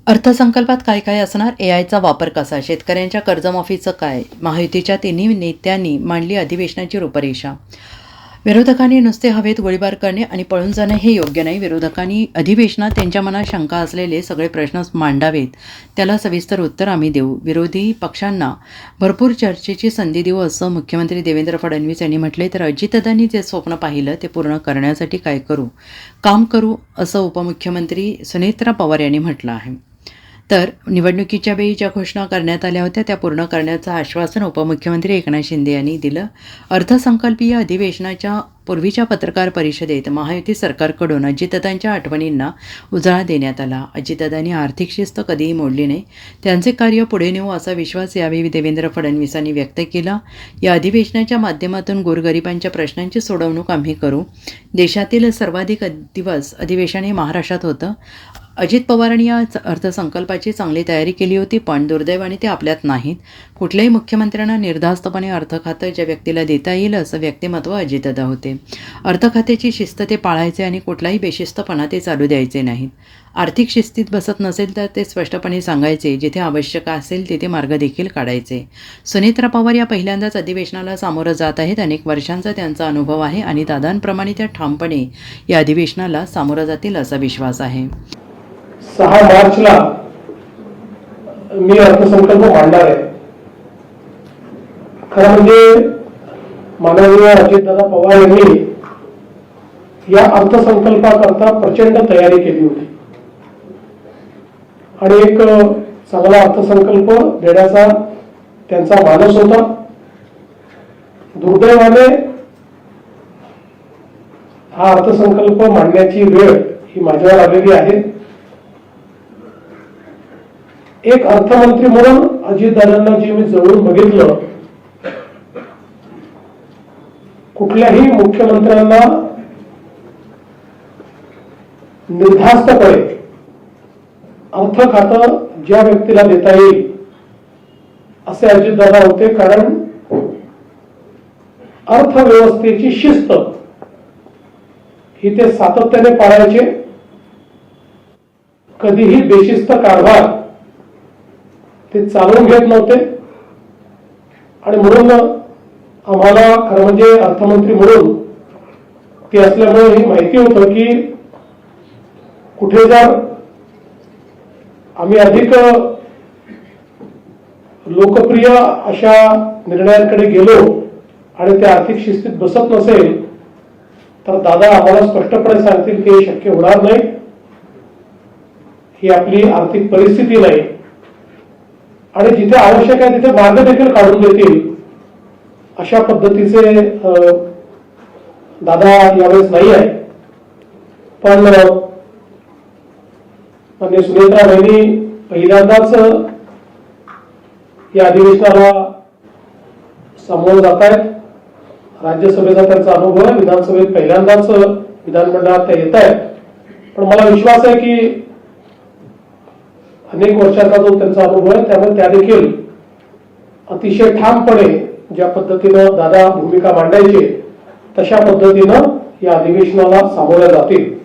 अर्थसंकल्पात काय काय असणार? एआयचा वापर कसा? शेतकऱ्यांच्या कर्जमाफीचं काय? महायुतीच्या तिन्ही नेत्यांनी मांडली अधिवेशनाची रूपरेषा. विरोधकांनी नुसते हवेत गोळीबार करणे आणि पळून जाणे हे योग्य नाही. विरोधकांनी अधिवेशनात त्यांच्या मनात शंका असलेले सगळे प्रश्न मांडावेत. त्याला सविस्तर उत्तर आम्ही देऊ. विरोधी पक्षांना भरपूर चर्चेची संधी देऊ असं मुख्यमंत्री देवेंद्र फडणवीस यांनी म्हटले. तर अजितदादांनी जे स्वप्न पाहिलं ते पूर्ण करण्यासाठी काय काम करू असं उपमुख्यमंत्री सुनेत्रा पवार यांनी म्हटलं आहे. तर निवडणुकीच्या वेळी ज्या घोषणा करण्यात आल्या होत्या त्या पूर्ण करण्याचं आश्वासन उपमुख्यमंत्री एकनाथ शिंदे यांनी दिलं. अर्थसंकल्पीय अधिवेशनाच्या पूर्वीच्या पत्रकार परिषदेत महायुती सरकारकडून अजितदादांच्या आठवणींना उजाळा देण्यात आला. अजितदादांनी आर्थिक शिस्त कधीही मोडली नाही. त्यांचे कार्य पुढे नेऊ असा विश्वास यावेळी देवेंद्र फडणवीसांनी व्यक्त केला. या अधिवेशनाच्या माध्यमातून गोरगरिबांच्या प्रश्नांची सोडवणूक आम्ही करू. देशातील सर्वाधिक दिवस अधिवेशन हे महाराष्ट्रात होतं. अजित पवारांनी या अर्थसंकल्पाची चांगली तयारी केली होती, पण दुर्दैवाने ते आपल्यात नाहीत. कुठल्याही मुख्यमंत्र्यांना निर्धास्तपणे अर्थखातं ज्या व्यक्तीला देता येईल असं व्यक्तिमत्व अजितदादा होते. अर्थखात्याची शिस्त ते पाळायचे आणि कुठलाही बेशिस्तपणा ते चालू द्यायचे नाहीत. आर्थिक शिस्तीत बसत नसेल तर ते स्पष्टपणे सांगायचे. जिथे आवश्यक असेल तिथे मार्ग देखील काढायचे. सुनेत्रा पवार या पहिल्यांदाच अधिवेशनाला सामोरं जात आहेत. अनेक वर्षांचा त्यांचा अनुभव आहे आणि दादांप्रमाणे त्या ठामपणे या अधिवेशनाला सामोरं जातील असा विश्वास आहे. 6 मार्चला मी अर्थसंकल्प मांडणार आहे. खरं म्हणजे माननीय अजितदादा पवार यांनी या अर्थसंकल्पाकरता प्रचंड तयारी केली होती आणि एक चांगला अर्थसंकल्प देण्याचा त्यांचा मानस होता. दुर्दैवाने हा अर्थसंकल्प मांडण्याची वेळ ही माझ्यावर आलेली आहे. एक अर्थमंत्री म्हणून अजितदादांना जे मी जवळून बघितलं, कुठल्याही मुख्यमंत्र्यांना निर्धास्तपणे अर्थ खातं ज्या व्यक्तीला देता येईल असे अजितदादा होते. कारण अर्थव्यवस्थेची शिस्त ही ते सातत्याने पाळायचे. कधीही बेशिस्त कारभार ते चालवून घेत नव्हते आणि म्हणून आम्हाला खरं म्हणजे अर्थमंत्री म्हणून ते असल्यामुळे ही माहिती होतं की कुठे जर आम्ही अधिक लोकप्रिय अशा निर्णयांकडे गेलो आणि त्या आर्थिक शिस्तीत बसत नसेल तर दादा आम्हाला स्पष्टपणे सांगतील की हे शक्य होणार नाही, ही आपली आर्थिक परिस्थिती नाही आणि जिथे आवश्यक आहे तिथे मार्ग देखील काढून देतील. अशा पद्धतीचे दादा यावेळेस नाही आहे. पण माननीय सुनेत्रा बहिणी पहिल्यांदाच या अधिवेशनाला सामोरं जात आहेत. राज्यसभेचा त्यांचा अनुभव आहे, विधानसभेत पहिल्यांदाच विधानमंडळात त्या येत आहेत. पण मला विश्वास आहे की अनेक वर्षाचा जो त्यांचा अनुभव आहे त्यामुळे त्या देखील अतिशय ठामपणे ज्या पद्धतीनं दादा भूमिका मांडायचे तशा पद्धतीनं या अधिवेशनाला सामोऱ्या जातील.